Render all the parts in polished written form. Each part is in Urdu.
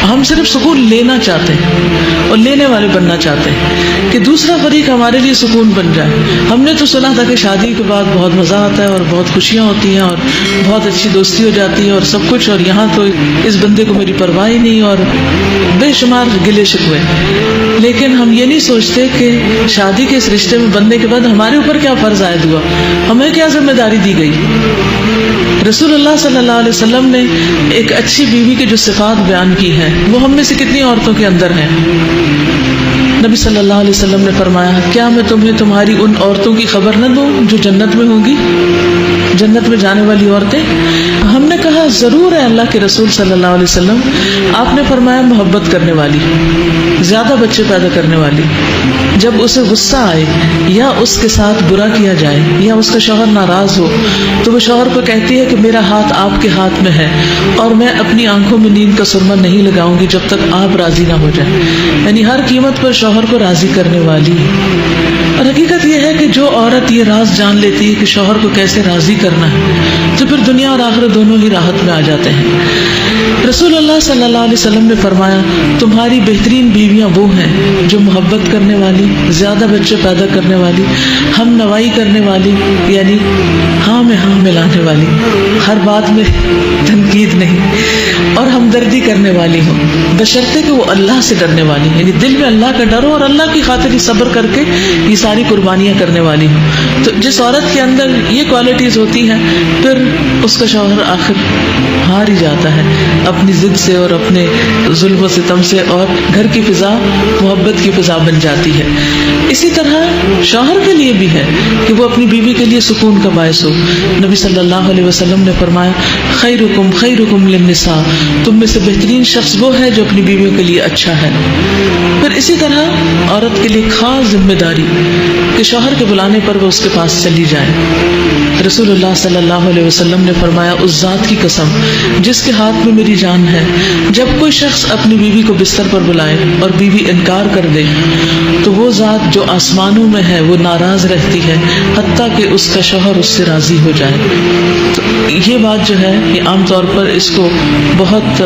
ہم صرف سکون لینا چاہتے ہیں اور لینے والے بننا چاہتے ہیں کہ دوسرا فریق ہمارے لیے سکون بن جائے. ہم نے تو سنا تھا کہ شادی کے بعد بہت مزہ آتا ہے اور بہت خوشیاں ہوتی ہیں اور بہت اچھی دوستی ہو جاتی ہے اور سب کچھ, اور یہاں تو اس بندے کو میری پرواہ ہی نہیں اور بے شمار گلے شکوے. لیکن ہم یہ نہیں سوچتے کہ شادی کے اس رشتے میں بننے کے بعد ہمارے اوپر کیا فرض عائد ہوا, ہمیں کیا ذمہ داری دی گئی. رسول اللہ صلی اللہ علیہ وسلم نے ایک اچھی بیوی کی جو صفات بیان کی ہیں وہ ہم میں سے کتنی عورتوں کے اندر ہیں. نبی صلی اللہ علیہ وسلم نے فرمایا, کیا میں تمہیں تمہاری ان عورتوں کی خبر نہ دوں جو جنت میں ہوں گی, جنت میں جانے والی عورتیں. ہم نے کہا ضرور ہے اللہ کے رسول صلی اللہ علیہ وسلم. آپ نے فرمایا محبت کرنے والی, زیادہ بچے پیدا کرنے والی, جب اسے غصہ آئے یا اس کے ساتھ برا کیا جائے یا اس کا شوہر ناراض ہو تو وہ شوہر کو کہتی ہے کہ میرا ہاتھ آپ کے ہاتھ میں ہے اور میں اپنی آنکھوں میں نیند کا سرما نہیں لگاؤں گی جب تک آپ راضی نہ ہو جائیں. یعنی ہر قیمت پر شوہر کو راضی کرنے والی. اور حقیقت یہ ہے کہ جو عورت یہ راز جان لیتی ہے کہ شوہر کو کیسے راضی کرنا ہے تو پھر دنیا اور آخرت دونوں ہی راحت میں آ جاتے ہیں. رسول اللہ صلی اللہ علیہ وسلم نے فرمایا, تمہاری بہترین بیویاں وہ ہیں جو محبت کرنے والی, زیادہ بچے پیدا کرنے والی, ہم نوائی کرنے والی, یعنی ہاں میں ہاں ملانے والی, ہر بات میں تنقید نہیں, اور ہمدردی کرنے والی ہوں, بشرطے کہ وہ اللہ سے ڈرنے والی, یعنی دل میں اللہ کا ڈر ہو اور اللہ کی خاطر ہی صبر کر کے یہ ساری قربانیاں کرنے والی ہوں. تو جس عورت کے اندر یہ کوالٹیز ہوتی ہیں پھر اس کا شوہر آخر ہار ہی جاتا ہے اپنی ضد سے اور اپنے ظلم و ستم سے, اور گھر کی فضا محبت کی فضا بن جاتی ہے. اسی طرح شوہر کے لیے بھی ہے کہ وہ اپنی بیوی کے لیے سکون کا باعث ہو. نبی صلی اللہ علیہ وسلم نے فرمایا, خیرکم خیرکم للنساء, تم میں سے بہترین شخص وہ ہے جو اپنی بیویوں کے لیے اچھا ہے. پھر اسی طرح عورت کے لیے خاص ذمہ داری کہ شوہر کے بلانے پر وہ اس کے پاس چلی جائے. رسول اللہ صلی اللہ علیہ وسلم نے فرمایا, اس ذات کی قسم جس کے ہاتھ میں میری جان ہے, جب کوئی شخص اپنی بیوی کو بستر پر بلائے اور بیوی انکار کر دے تو وہ ذات جو آسمانوں میں ہے وہ ناراض رہتی ہے حتیٰ کہ اس کا شوہر اس سے راضی ہو جائے. تو یہ بات جو ہے یہ عام طور پر اس کو بہت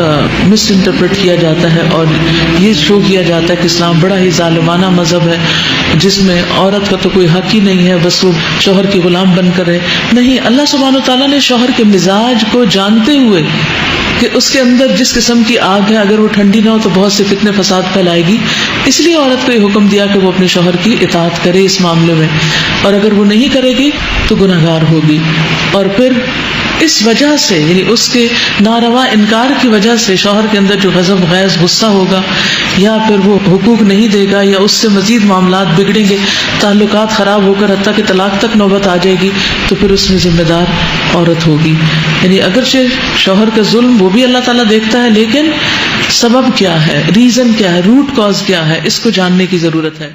مس انٹرپریٹ کیا جاتا ہے اور یہ شو کیا جاتا ہے کہ اسلام بڑا ہی ظالمانہ مذہب ہے جس میں عورت کا تو کوئی حق ہی نہیں ہے, بس وہ شوہر کی غلام بن کر رہے. نہیں, اللہ سبحانہ وتعالیٰ نے شوہر کے مزاج کو جانتے ہوئے کہ اس کے اندر جس قسم کی آگ ہے اگر وہ ٹھنڈی نہ ہو تو بہت سے فتنے فساد پھیلائے گی, اس لیے عورت کو یہ حکم دیا کہ وہ اپنے شوہر کی اطاعت کرے اس معاملے میں, اور اگر وہ نہیں کرے گی تو گناہگار ہوگی. اور پھر اس وجہ سے یعنی اس کے ناروا انکار کی وجہ سے شوہر کے اندر جو غضب غیظ غصہ ہوگا یا پھر وہ حقوق نہیں دے گا یا اس سے مزید معاملات بگڑیں گے, تعلقات خراب ہو کر حتیٰ کہ طلاق تک نوبت آ جائے گی, تو پھر اس میں ذمہ دار عورت ہوگی. یعنی اگرچہ شوہر کا ظلم وہ بھی اللہ تعالیٰ دیکھتا ہے لیکن سبب کیا ہے, ریزن کیا ہے, روٹ کاز کیا ہے, اس کو جاننے کی ضرورت ہے.